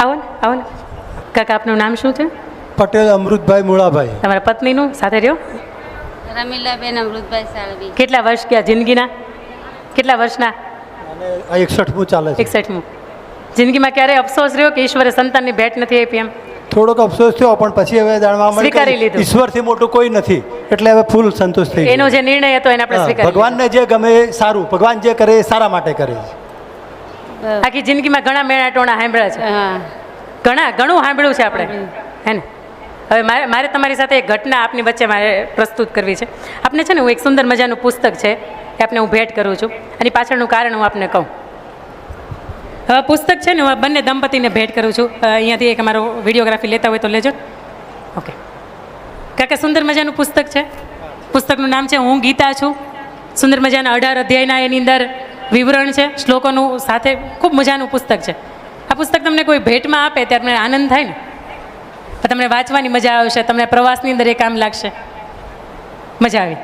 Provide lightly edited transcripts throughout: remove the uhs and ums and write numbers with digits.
આવો ને, આવો ને. કાકા આપનું નામ શું છે? પટેલ અમૃતભાઈ મુળાભાઈ. તમારા પત્નીનું સાથે રહ્યો? રમીલાબેન અમૃતભાઈ સાળવી. કેટલા વર્ષ ગયા જિંદગીના? કેટલા વર્ષના? અને આ 61મું ચાલે છે. 61મું. જિંદગીમાં ક્યારે અફસોસ રહ્યો કે ઈશ્વરે સંતાનની ભેટ નથી આપી એમ? થોડોક અફસોસ થયો, પણ પછી હવે જાણવા સ્વીકારી મળ્યું લીધું. કે ઈશ્વરથી મોટું કોઈ નથી, એટલે હવે ફૂલ સંતોષ થઈ એનો ગયો. જે નિર્ણય હતો એને આપણે હા, સ્વીકારી લીધો. ભગવાનને જે ગમે એ સારું, ભગવાન જે કરે એ સારા માટે કરે છે. આખી જિંદગીમાં ઘણા મેણા ટોણા સાંભળ્યા છે, હા ઘણું સાંભળ્યું છે આપણે, હે ને? હવે મારે તમારી સાથે એક ઘટના આપની વચ્ચે મારે પ્રસ્તુત કરવી છે. આપને છે ને, હું એક સુંદર મજાનું પુસ્તક છે એ આપને હું ભેટ કરું છું. એની પાછળનું કારણ હું આપને કહું. હવે પુસ્તક છે ને, હું બંને દંપતીને ભેટ કરું છું. અહીંયાથી એક અમારો વિડીયોગ્રાફી લેતા હોય તો લેજો. ઓકે કાકા, સુંદર મજાનું પુસ્તક છે. પુસ્તકનું નામ છે હું ગીતા છું. સુંદર મજાના 18 અધ્યાયના એની અંદર વિવરણ છે, શ્લોકોનું સાથે. ખૂબ મજાનું પુસ્તક છે. આ પુસ્તક તમને કોઈ ભેટમાં આપે ત્યારે તમને આનંદ થાય ને, તમને વાંચવાની મજા આવશે, તમને પ્રવાસની અંદર એ કામ લાગશે. મજા આવી?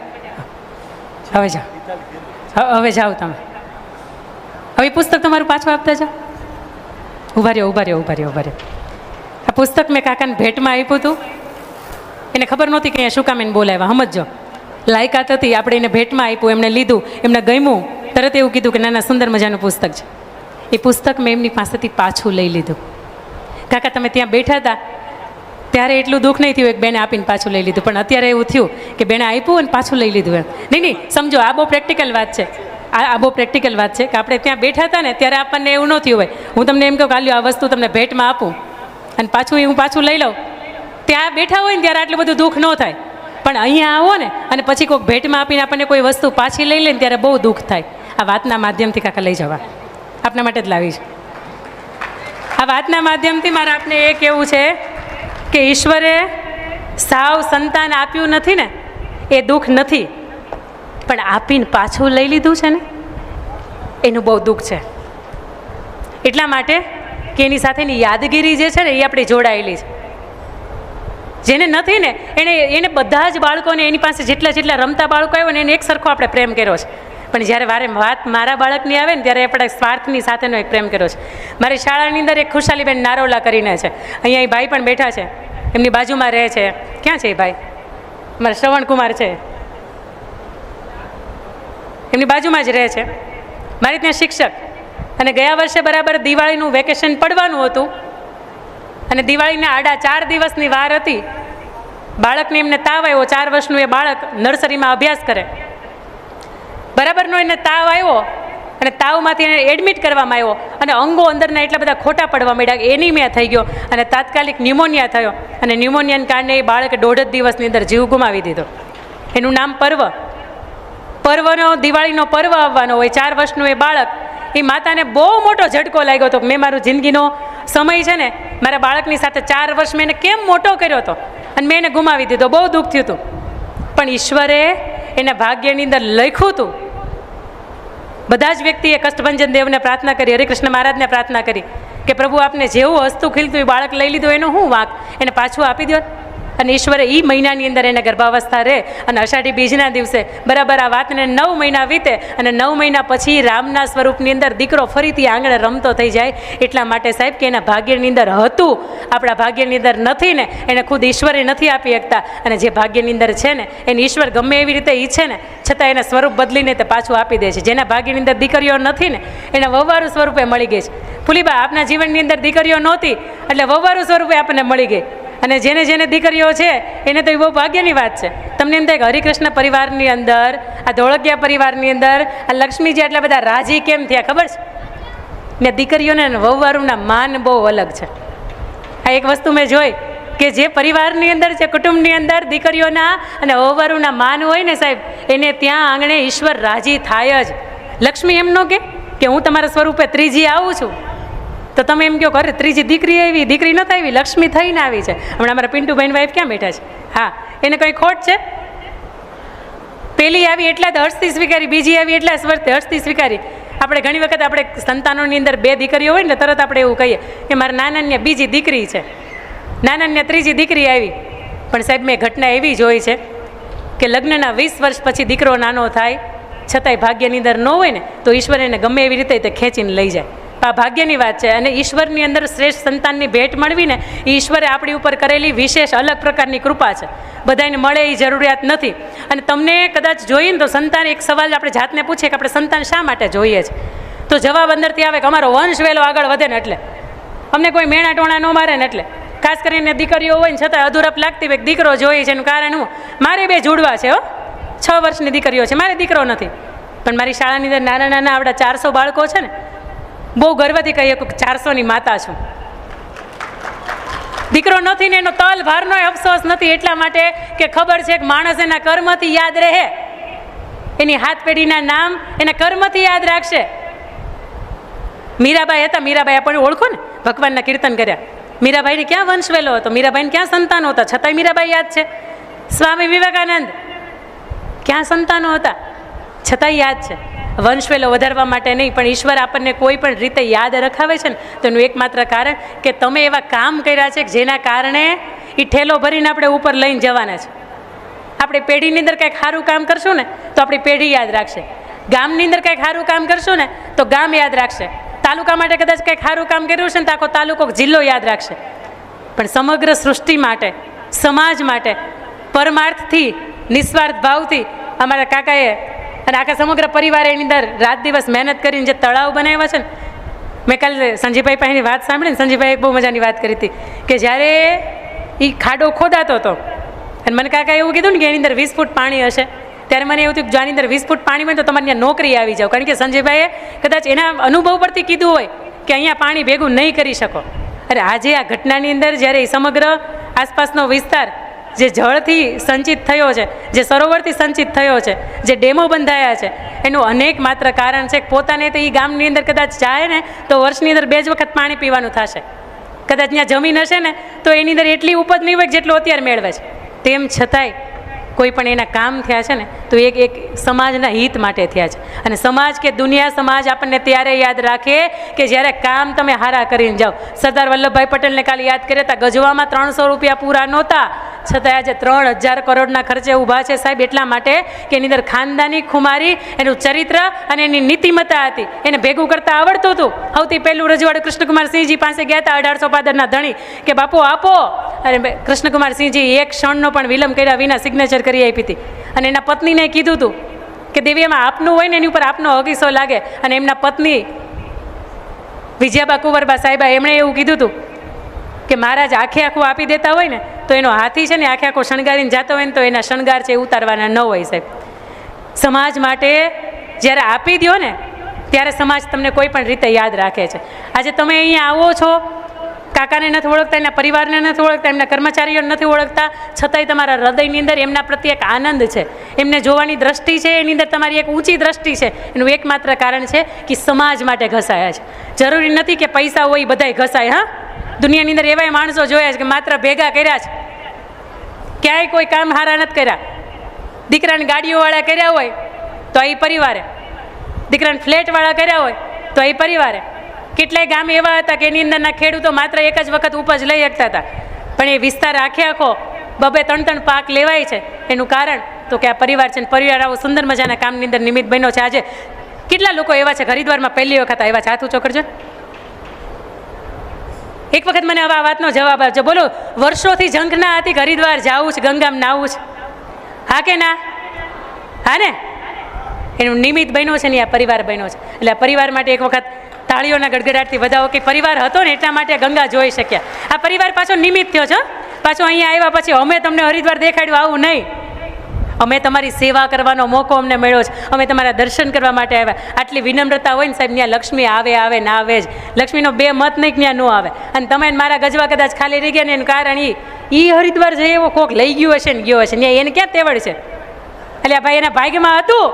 હવે જાઓ, હવે જાઓ તમે. હવે પુસ્તક તમારું પાછું આપતા જાઓ. ઊભા રહ્યો, ઊભા રહ્યો, ઊભા રહ્યો, ઊભા રહ્યો. આ પુસ્તક મેં કાકાને ભેટમાં આપ્યું હતું. એને ખબર નહોતી કે અહીંયા શું કામ એને બોલાવ્યા. સમજો, લાયકાત હતી, આપણે એને ભેટમાં આપ્યું, એમને લીધું, એમને ગમ્યું, તરત એવું કીધું કે નાના સુંદર મજાનું પુસ્તક છે. એ પુસ્તક મેં એમની પાસેથી પાછું લઈ લીધું. કાકા, તમે ત્યાં બેઠા હતા ત્યારે એટલું દુઃખ નહીં થયું એક બેને આપીને પાછું લઈ લીધું, પણ અત્યારે એવું થયું કે બેને આપ્યું અને પાછું લઈ લીધું એમ. નહીં, સમજો, આ બહુ પ્રેક્ટિકલ વાત છે. આ બહુ પ્રેક્ટિકલ વાત છે કે આપણે ત્યાં બેઠા હતા ને ત્યારે આપણને એવું ન થયું હોય. હું તમને એમ કહું કે હાલ્યો આ વસ્તુ તમને ભેટમાં આપું અને હું પાછું લઈ લઉં. ત્યાં બેઠા હોય ને ત્યારે આટલું બધું દુઃખ ન થાય, પણ અહીંયા આવો ને અને પછી કોઈક ભેટમાં આપીને આપણને કોઈ વસ્તુ પાછી લઈ લે ને ત્યારે બહુ દુઃખ થાય. આ વાતના માધ્યમથી કાકા લઈ જવા આપના માટે જ લાવી છે. આ વાતના માધ્યમથી મારે આપને એ કહેવું છે કે ઈશ્વરે સાવ સંતાન આપ્યું નથી ને એ દુઃખ નથી, પણ આપીને પાછું લઈ લીધું છે ને એનું બહુ દુઃખ છે. એટલા માટે કે એની સાથેની યાદગીરી જે છે ને એ આપણી જોડાયેલી છે. જેને નથી ને એને બધા જ બાળકોને, એની પાસે જેટલા રમતા બાળકો આવ્યો ને એને એક સરખો આપણે પ્રેમ કર્યો છે. પણ જ્યારે વાત મારા બાળકની આવે ને ત્યારે આપણે સ્વાર્થની સાથેનો એક પ્રેમ કર્યો છે. મારી શાળાની અંદર એક ખુશાલીબેન નારોલા કરીને છે, અહીંયા એ ભાઈ પણ બેઠા છે, એમની બાજુમાં રહે છે. ક્યાં છે એ ભાઈ? મારા શ્રવણકુમાર છે, એમની બાજુમાં જ રહે છે. મારી ત્યાં શિક્ષક. અને ગયા વર્ષે બરાબર દિવાળીનું વેકેશન પડવાનું હતું અને દિવાળીના આડા 4 દિવસની વાર હતી. બાળકને એમને તાવ આવ્યો. 4 વર્ષનું એ બાળક નર્સરીમાં અભ્યાસ કરે. બરાબરનો એને તાવ આવ્યો અને તાવમાંથી એને એડમિટ કરવામાં આવ્યો અને અંગો અંદરના એટલા બધા ખોટા પડવા માંડ્યા, એનિમિયા થઈ ગયો અને તાત્કાલિક ન્યુમોનિયા થયો. અને ન્યુમોનિયાને કારણે એ બાળકે 1.5 દિવસની અંદર જીવ ગુમાવી દીધો. એનું નામ પર્વનો દિવાળીનો પર્વ આવવાનો હોય. 4 વર્ષનું એ બાળક, એ માતાને બહુ મોટો ઝટકો લાગ્યો હતો. મેં મારું જિંદગીનો સમય છે ને મારા બાળકની સાથે 4 વર્ષ મેં એને કેમ મોટો કર્યો હતો અને મેં એને ગુમાવી દીધો. બહુ દુઃખ થયું હતું. પણ ઈશ્વરે એના ભાગ્યની અંદર લખ્યું હતું. બધા જ વ્યક્તિએ કષ્ટભંજન દેવને પ્રાર્થના કરી, હરિકૃષ્ણ મહારાજને પ્રાર્થના કરી કે પ્રભુ આપને જેવું હસતું ખીલતું એ બાળક લઈ લીધું, એનો શું વાંક, એને પાછું આપી દો. અને ઈશ્વરે એ મહિનાની અંદર એને ગર્ભાવસ્થા રહે અને અષાઢી બીજના દિવસે બરાબર આ વાતને 9 મહિના વીતે અને 9 મહિના પછી રામના સ્વરૂપની અંદર દીકરો ફરીથી આંગણે રમતો થઈ જાય. એટલા માટે સાહેબ કે એના ભાગ્યની અંદર હતું, આપણા ભાગ્યની અંદર નથી ને, એને ખુદ ઈશ્વરે નથી આપી શકતા. અને જે ભાગ્યની અંદર છે ને એને ઈશ્વર ગમે એવી રીતે ઈચ્છે ને છતાં એના સ્વરૂપ બદલીને તે પાછું આપી દે છે. જેના ભાગ્યની અંદર દીકરીઓ નથી ને એને વહવારું સ્વરૂપે મળી ગઈ છે. ફૂલીબા, આપના જીવનની અંદર દીકરીઓ નહોતી એટલે વહવારું સ્વરૂપે આપણને મળી ગઈ. અને જેને દીકરીઓ છે એને તો એ બહુ ભાગ્યની વાત છે. તમને એમ થાય કે હરિકૃષ્ણ પરિવારની અંદર, આ ધોળકિયા પરિવારની અંદર આ લક્ષ્મીજી આટલા બધા રાજી કેમ થયા ખબર છે ને? દીકરીઓને વહુવારુંના માન બહુ અલગ છે. આ એક વસ્તુ મેં જોઈ કે જે પરિવારની અંદર, જે કુટુંબની અંદર દીકરીઓના અને વહુવારુંના માન હોય ને સાહેબ, એને ત્યાં આંગણે ઈશ્વર રાજી થાય જ. લક્ષ્મી એમ ન કે હું તમારા સ્વરૂપે ત્રીજી આવું છું તો તમે એમ કહો અરે ત્રીજી દીકરી આવી, દીકરી નહોતી આવી, લક્ષ્મી થઈને આવી છે. હમણાં અમારા પિન્ટુભાઈની વાઈફ ક્યાં બેઠા છે? હા, એને કંઈ ખોટ છે? પેલી આવી એટલા જ હર્ષથી સ્વીકારી, બીજી આવી એટલા સ્વર્થે હર્ષથી સ્વીકારી. આપણે ઘણી વખત આપણે સંતાનોની અંદર 2 દીકરીઓ હોય ને તરત આપણે એવું કહીએ કે મારા નાનાને બીજી દીકરી છે, નાનાને ત્રીજી દીકરી આવી. પણ સાહેબ મેં ઘટના એવી જોઈ છે કે લગ્નના 20 વર્ષ પછી દીકરો નાનો થાય છતાંય ભાગ્યની અંદર ન હોય ને તો ઈશ્વર એને ગમે એવી રીતે તે ખેંચીને લઈ જાય. આ ભાગ્યની વાત છે. અને ઈશ્વરની અંદર શ્રેષ્ઠ સંતાનની ભેટ મળવી ને એ ઈશ્વરે આપણી ઉપર કરેલી વિશેષ અલગ પ્રકારની કૃપા છે. બધાને મળે એ જરૂરિયાત નથી. અને તમને કદાચ જોઈએ ને તો સંતાન, એક સવાલ આપણે જાતને પૂછીએ કે આપણે સંતાન શા માટે જોઈએ છે, તો જવાબ અંદરથી આવે કે અમારો વંશ વહેલો આગળ વધે ને એટલે, અમને કોઈ મેણા ટોણા ન મારે ને એટલે. ખાસ કરીને દીકરીઓ હોય ને છતાં અધૂરપ લાગતી હોય દીકરો જોઈએ છે. એનું કારણ હું, મારે 2 જુડવા છે, 6 વર્ષની દીકરીઓ છે, મારે દીકરો નથી. પણ મારી શાળાની અંદર નાના નાના આપણા 400 બાળકો છે ને, બહુ ગર્વથી કહીએ કે 400ની માતા છું. દીકરો નથી ને એનો તલ ભારનો અફસોસ નથી, એટલા માટે કે ખબર છે કે માણસ એના કર્મથી યાદ રહે, એની હાથ પેઢીના નામ એના કર્મથી યાદ રાખશે. મીરાબાઈ હતા, મીરાબાઈ આપણને ઓળખો ને, ભગવાનના કીર્તન કર્યા. મીરાબાઈને ક્યાં વંશ વહેલો હતો, મીરાબાઈને ક્યાં સંતાનો હતા, છતાંય મીરાબાઈ યાદ છે. સ્વામી વિવેકાનંદ ક્યાં સંતાનો હતા, છતાંય યાદ છે. વંશવેલો વધારવા માટે નહીં, પણ ઈશ્વર આપણને કોઈ પણ રીતે યાદ રખાવે છે ને, તો એનું એકમાત્ર કારણ કે તમે એવા કામ કર્યા છે કે જેના કારણે એ ઠેલો ભરીને આપણે ઉપર લઈને જવાના છે. આપણે પેઢીની અંદર કંઈક સારું કામ કરશું ને તો આપણી પેઢી યાદ રાખશે. ગામની અંદર કંઈક સારું કામ કરશું ને તો ગામ યાદ રાખશે. તાલુકા માટે કદાચ કંઈક સારું કામ કર્યું છે ને તો આખો તાલુકો જિલ્લો યાદ રાખશે. પણ સમગ્ર સૃષ્ટિ માટે, સમાજ માટે, પરમાર્થથી, નિસ્વાર્થ ભાવથી અમારા કાકાએ અને આખા સમગ્ર પરિવારે એની અંદર રાત દિવસ મહેનત કરીને જે તળાવ બનાવ્યા છે ને, મેં કાલે સંજીભાઈ પાસેની વાત સાંભળીને સંજીભાઈ બહુ મજાની વાત કરી હતી કે જ્યારે એ ખાડો ખોદાતો હતો અને મને કાકાએ એવું કીધું ને કે એની અંદર 20 ફૂટ પાણી હશે, ત્યારે મને એવું થયું કે જો આની અંદર 20 ફૂટ પાણી હોય તો તમારે ત્યાં નોકરી આવી જાવ. કારણ કે સંજયભાઈએ કદાચ એના અનુભવ પરથી કીધું હોય કે અહીંયા પાણી ભેગું નહીં કરી શકો. અરે આજે આ ઘટનાની અંદર જ્યારે સમગ્ર આસપાસનો વિસ્તાર જે જળથી સંચિત થયો છે, જે સરોવરથી સંચિત થયો છે, જે ડેમો બંધાયા છે, એનું અનેક માત્ર કારણ છે કે પોતાને તો એ ગામની અંદર કદાચ જાય ને તો વર્ષની અંદર 2 જ વખત પાણી પીવાનું થશે. કદાચ ત્યાં જમીન હશે ને તો એની અંદર એટલી ઉપજ નહીં હોય જેટલું અત્યારે મેળવે છે. તેમ છતાંય કોઈ પણ એના કામ થયા છે ને તો એક સમાજના હિત માટે થયા છે. અને સમાજ કે દુનિયા સમાજ આપણને ત્યારે યાદ રાખે કે જ્યારે કામ તમે હારા કરીને જાઓ. સરદાર વલ્લભભાઈ પટેલને કાલે યાદ કર્યા હતા, ગજવામાં 300 રૂપિયા પૂરા નહોતા, છતાં આજે 3000 કરોડના ખર્ચે ઊભા છે સાહેબ, એટલા માટે કે એની અંદર ખાનદાની ખુમારી, એનું ચરિત્ર અને એની નીતિમત્તા હતી, એને ભેગું કરતા આવડતું હતું. સૌથી પહેલું રજવાડું કૃષ્ણકુમારસિંહજી પાસે ગયા હતા 1800 પાદરના ધણી કે બાપુ આપો, અને કૃષ્ણકુમારસિંહજી એક ક્ષણનો પણ વિલંબ કર્યા વિના સિગ્નેચર કરી આપી હતી. અને એના પત્નીને કીધું હતું કે દેવીમાં આપનું હોય ને એની ઉપર આપનો હકીસો લાગે. અને એમના પત્ની વિજયાબા કુંવરબા સાહેબા એમણે એવું કીધું હતું કે મહારાજ આખે આખું આપી દેતા હોય ને તો એનો હાથી છે ને આખે આખો શણગારીને જતો હોય ને તો એના શણગાર છે એ ઉતારવાના ન હોય સાહેબ. સમાજ માટે જ્યારે આપી દો ને ત્યારે સમાજ તમને કોઈ પણ રીતે યાદ રાખે છે. આજે તમે અહીંયા આવો છો, કાકાને નથી ઓળખતા, એના પરિવારને નથી ઓળખતા, એમના કર્મચારીઓને નથી ઓળખતા, છતાંય તમારા હૃદયની અંદર એમના પ્રત્યે એક આનંદ છે, એમને જોવાની દ્રષ્ટિ છે, એની અંદર તમારી એક ઊંચી દ્રષ્ટિ છે. એનું એકમાત્ર કારણ છે કે સમાજ માટે ઘસાયા છે. જરૂરી નથી કે પૈસા હોય બધાય ઘસાય. હા, દુનિયાની અંદર એવાય માણસો જોયા છે કે માત્ર ભેગા કર્યા છે, ક્યાંય કોઈ કામ હારા નથી કર્યા. દીકરાને ગાડીઓવાળા કર્યા હોય તો એ પરિવારે, દીકરાને ફ્લેટવાળા કર્યા હોય તો એ પરિવારે. કેટલાય ગામ એવા હતા કે એની અંદરના ખેડૂતો માત્ર એક જ વખત ઉપજ લઈ શકતા હતા, પણ એ વિસ્તાર આખે આખો 2-3 પાક લેવાય છે. એનું કારણ તો કે આ પરિવાર છે. પરિવાર આવો સુંદર મજાના કામની અંદર નિમિત્ત બન્યો છે. આજે કેટલા લોકો એવા છે હરિદ્વારમાં પહેલી વખત આવ્યા છે, હાથ ઊંચો કરજો. એક વખત મને હવે આ વાતનો જવાબ આપજો. બોલો, વર્ષોથી ઝંખના હતી કે હરિદ્વાર જવું છે, ગંગામાં નાવું છે, હા કે ના? હા ને? એનું નિમિત્ત બન્યો છે ને આ પરિવાર બન્યો છે. એટલે આ પરિવાર માટે એક વખત તાળીઓના ગડગડાટથી વધાવો કે પરિવાર હતો ને એટલા માટે ગંગા જોઈ શક્યા. આ પરિવાર પાછો નિમિત્ત થયો છે. પાછો અહીંયા આવ્યા પછી અમે તમને હરિદ્વાર દેખાડ્યું આવું નહીં, અમે તમારી સેવા કરવાનો મોકો અમને મળ્યો છે, અમે તમારા દર્શન કરવા માટે આવ્યા. આટલી વિનમ્રતા હોય ને સાહેબ, ત્યાં લક્ષ્મી આવે ના આવે જ. લક્ષ્મીનો 2 મત નહીં ત્યાં ન આવે. અને તમે મારા ગજવા કદાચ ખાલી રહી ગયા ને એનું કારણ એ હરિદ્વાર જઈ એવો કોક લઈ ગયો હશે ને ગયો હશે, ત્યાં એને ક્યાં તેવડ છે? એટલે ભાઈ એના ભાગ્યમાં હતું,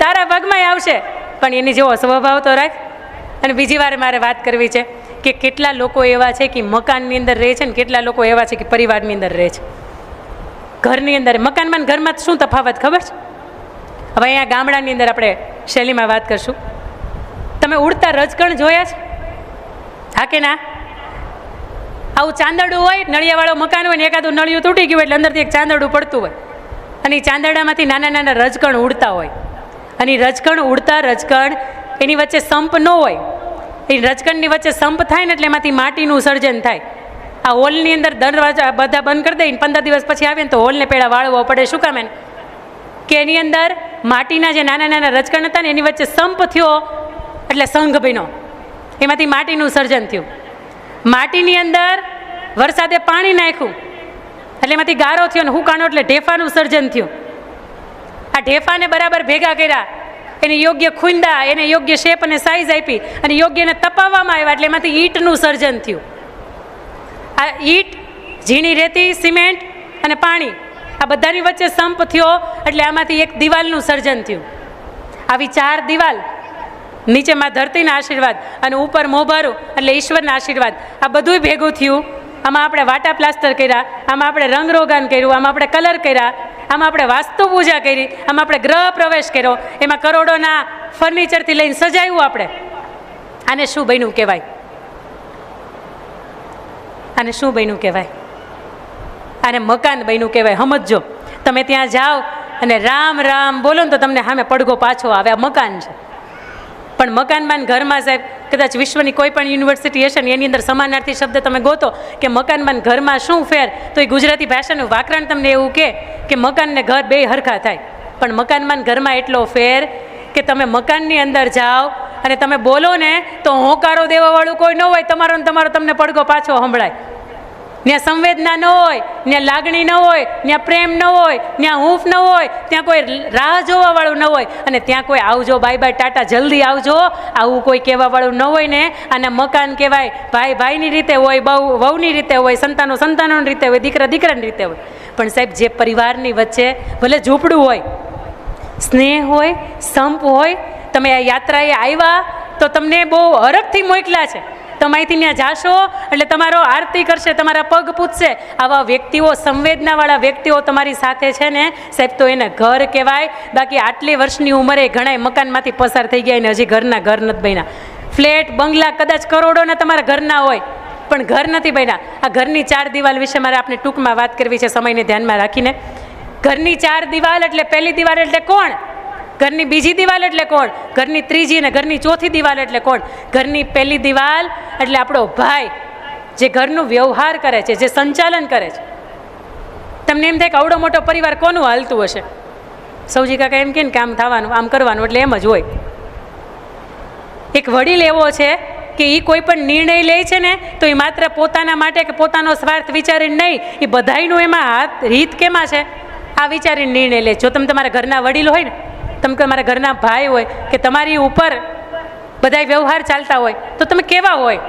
તારા ભાગમાં આવશે, પણ એની જેવો સ્વભાવ તો રાખ. અને બીજી વાર મારે વાત કરવી છે કે કેટલા લોકો એવા છે કે મકાનની અંદર રહે છે ને કેટલા લોકો એવા છે કે પરિવારની અંદર રહે છે. ઘરની અંદર, મકાનમાં ઘરમાં શું તફાવત ખબર છે? હવે અહીંયા ગામડાની અંદર આપણે શૈલીમાં વાત કરશું. તમે ઉડતા રજકણ જોયા છે? હા કે ના? આવું ચાંદરડું હોય, નળિયાવાળો મકાન હોય ને એકાદું નળિયું તૂટી ગયું એટલે અંદરથી એક ચાંદરડું પડતું હોય અને એ ચાંદરડામાંથી નાના નાના રજકણ ઉડતા હોય. અને એ રજકણ ઉડતા રજકણ એની વચ્ચે સંપ ન હોય, એ રજકણની વચ્ચે સંપ થાય ને એટલે એમાંથી માટીનું સર્જન થાય. આ હોલની અંદર દરવાજા બધા બંધ કરી દઈને 15 દિવસ પછી આવે ને તો હોલને પહેલાં વાળવો પડે. શું કામ એને? કે એની અંદર માટીના જે નાના નાના રજકણ હતા ને એની વચ્ચે સંપ થયો એટલે સંઘ બન્યો, એમાંથી માટીનું સર્જન થયું. માટીની અંદર વરસાદે પાણી નાખ્યું એટલે એમાંથી ગારો થયો ને હુકાણો એટલે ઢેફાનું સર્જન થયું. આ ઢેફાને બરાબર ભેગા કર્યા, એને યોગ્ય ખૂંદા, એને યોગ્ય શેપ અને સાઇઝ આપી અને યોગ્ય એને તપાવવામાં આવ્યા એટલે એમાંથી ઈંટનું સર્જન થયું. આ ઈંટ, ઝીણી રેતી, સિમેન્ટ અને પાણી આ બધાની વચ્ચે સંપ થયો એટલે આમાંથી એક દિવાલનું સર્જન થયું. આવી 4 દિવાલ, નીચેમાં ધરતીના આશીર્વાદ અને ઉપર મોભારું એટલે ઈશ્વરના આશીર્વાદ, આ બધું ભેગું થયું. આમાં આપણે વાટા પ્લાસ્ટર કર્યા, આમાં આપણે રંગરોગાન કર્યું, આમાં આપણે કલર કર્યા, આમાં આપણે વાસ્તુ પૂજા કરી, આમાં આપણે ગ્રહ પ્રવેશ કર્યો, એમાં કરોડોના ફર્નિચરથી લઈને સજાવ્યું આપણે. આને શું બન્યું કહેવાય? આને શું બન્યું કહેવાય? આને મકાન બન્યું કહેવાય. સમજો, તમે ત્યાં જાઓ અને રામ રામ બોલો ને તો તમને સામે પડઘો પાછો આવે. આ મકાન છે. પણ મકાનમાં ઘરમાં સાહેબ કદાચ વિશ્વની કોઈ પણ યુનિવર્સિટી હશે ને એની અંદર સમાનાર્થી શબ્દ તમે ગોતો કે મકાનમાં ઘરમાં શું ફેર, તો એ ગુજરાતી ભાષાનું વાક્રણ તમને એવું કે મકાન ને ઘર બે હરખા થાય. પણ મકાનમાં ઘરમાં એટલો ફેર કે તમે મકાનની અંદર જાઓ અને તમે બોલો ને તો હોંકારો દેવાવાળું કોઈ ન હોય, તમારો ને તમારો તમને પડઘો પાછો સંભળાય. ત્યાં સંવેદના ન હોય, ત્યાં લાગણી ન હોય, ત્યાં પ્રેમ ન હોય, ત્યાં હૂંફ ન હોય, ત્યાં કોઈ રાહ જોવાવાળું ન હોય અને ત્યાં કોઈ આવજો, બાય બાય, ટાટા, જલ્દી આવજો આવું કોઈ કહેવાવાળું ન હોય ને આને મકાન કહેવાય. ભાઈ ભાઈની રીતે હોય, બહુ વહુની રીતે હોય, સંતાનો સંતાનોની રીતે હોય, દીકરા દીકરાની રીતે હોય. પણ સાહેબ જે પરિવારની વચ્ચે ભલે ઝૂંપડું હોય, સ્નેહ હોય, સંપ હોય, તમે આ યાત્રાએ આવ્યા તો તમને બહુ હરખથી મોકલ્યા છે. તમે અહીંથી ત્યાં જાશો એટલે તમારો આરતી કરશે, તમારા પગ પૂછશે. આવા વ્યક્તિઓ, સંવેદનાવાળા વ્યક્તિઓ તમારી સાથે છે ને સાહેબ, તો એને ઘર કહેવાય. બાકી આટલી વર્ષની ઉંમરે ઘણાય મકાનમાંથી પસાર થઈ ગયા અને હજી ઘરના ઘર નથી બન્યા. ફ્લેટ, બંગલા કદાચ કરોડોના તમારા ઘરના હોય પણ ઘર નથી બન્યા. આ ઘરની 4 દિવાલ વિશે મારે આપણે ટૂંકમાં વાત કરવી છે સમયને ધ્યાનમાં રાખીને. ઘરની 4 દિવાલ એટલે પહેલી દિવાલ એટલે કોણ? ઘરની બીજી દિવાલ એટલે કોણ? ઘરની ત્રીજી અને ઘરની ચોથી દિવાલ એટલે કોણ? ઘરની પહેલી દિવાલ એટલે આપણો ભાઈ, જે ઘરનું વ્યવહાર કરે છે, જે સંચાલન કરે છે. તમને એમ થાય કે આવડો મોટો પરિવાર કોનું હાલતું હશે? સૌજી કાકા એમ કે ને કામ થવાનું, આમ કરવાનું, એટલે એમ જ હોય. એક વડીલ એવો છે કે એ કોઈ પણ નિર્ણય લે છે ને તો એ માત્ર પોતાના માટે કે પોતાનો સ્વાર્થ વિચારીને નહીં, એ બધાયનું એમાં હિત કેમાં છે આ વિચારીને નિર્ણય લે. જો તમે તમારા ઘરના વડીલ હોય ને, તમે તમારા ઘરના ભાઈ હોય કે તમારી ઉપર બધા વ્યવહાર ચાલતા હોય તો તમે કેવા હોય?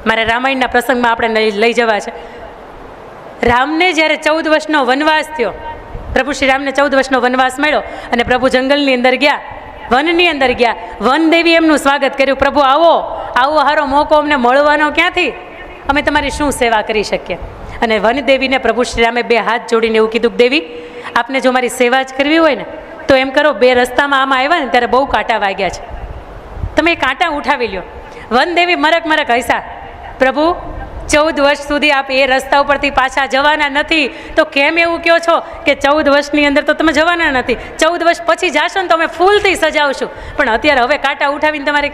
મારે રામાયણના પ્રસંગમાં આપણે લઈ જવા છે. રામને જ્યારે 14 વર્ષનો વનવાસ થયો, પ્રભુ શ્રી રામને 14 વર્ષનો વનવાસ મળ્યો અને પ્રભુ જંગલની અંદર ગયા, વનની અંદર ગયા. વન દેવી એમનું સ્વાગત કર્યું. પ્રભુ આવો, આવો હારો મોકો અમને મળવાનો ક્યાંથી? અમે તમારી શું સેવા કરી શકીએ? અને વનદેવીને પ્રભુ શ્રી રામે 2 હાથ જોડીને એવું કીધું કે દેવી, આપને જો મારી સેવા જ કરવી હોય ને તો એમ કરો, 2 રસ્તામાં આમાં આવ્યા ને ત્યારે બહુ કાંટા વાગ્યા છે, તમે એ કાંટા ઉઠાવી લ્યો. વનદેવી મરક મરક હસ્યા. પ્રભુ, 14 વર્ષ સુધી આપ એ રસ્તા ઉપરથી પાછા જવાના નથી તો કેમ એવું કહો છો કે 14 વર્ષની અંદર તો તમે જવાના નથી, 14 વર્ષ પછી જાશો ને તો અમે ફૂલથી સજાવશું, પણ અત્યારે હવે કાંટા ઉઠાવીને તમારે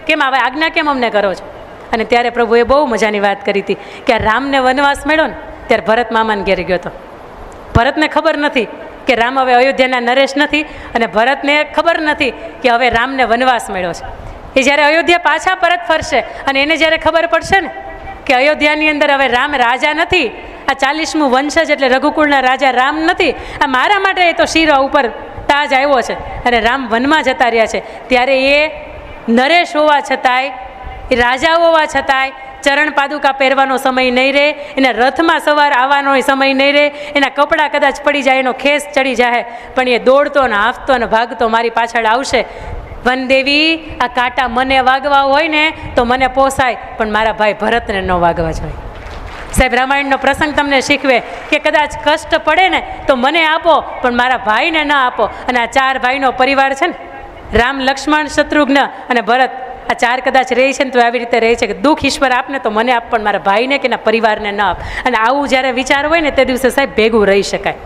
કેમ આવે આજ્ઞા કેમ અમને કરો છો? અને ત્યારે પ્રભુએ બહુ મજાની વાત કરી હતી કે રામને વનવાસ મળ્યો ને ત્યારે ભરત મામાને ઘેર ગયો હતો. ભરતને ખબર નથી કે રામ હવે અયોધ્યાના નરેશ નથી અને ભરતને ખબર નથી કે હવે રામને વનવાસ મળ્યો છે. એ જ્યારે અયોધ્યા પાછા પરત ફરશે અને એને જ્યારે ખબર પડશે ને કે અયોધ્યાની અંદર હવે રામ રાજા નથી, આ 40મું વંશજ એટલે રઘુકુળના રાજા રામ નથી, આ મારા માટે એ તો શિરા ઉપર તાજ આવ્યો છે અને રામ વનમાં જતા રહ્યા છે, ત્યારે એ નરેશ હોવા છતાંય, એ રાજા હોવા છતાંય ચરણ પાદુકા પહેરવાનો સમય નહીં રહે, એના રથમાં સવાર આવવાનો સમય નહીં રહે, એના કપડાં કદાચ પડી જાય, એનો ખેસ ચડી જાય, પણ એ દોડતો ને હાંફતો ને ભાગતો મારી પાછળ આવશે. વનદેવી, આ કાંટા મને વાગવા હોય ને તો મને પોસાય, પણ મારા ભાઈ ભરતને ન વાગવા જોઈએ. સાહેબ, રામાયણનો પ્રસંગ તમને શીખવે કે કદાચ કષ્ટ પડે ને તો મને આપો, પણ મારા ભાઈને ન આપો. અને આ 4 ભાઈનો પરિવાર છે ને, રામ, લક્ષ્મણ, શત્રુઘ્ન અને ભરત, આ 4 કદાચ રહે છે ને તો આવી રીતે રહે છે કે દુઃખ ઈશ્વર આપને તો મને આપ, પણ મારા ભાઈને કે એના પરિવારને ન આપ. અને આવું જ્યારે વિચાર હોય ને તે દિવસે સાહેબ ભેગું રહી શકાય.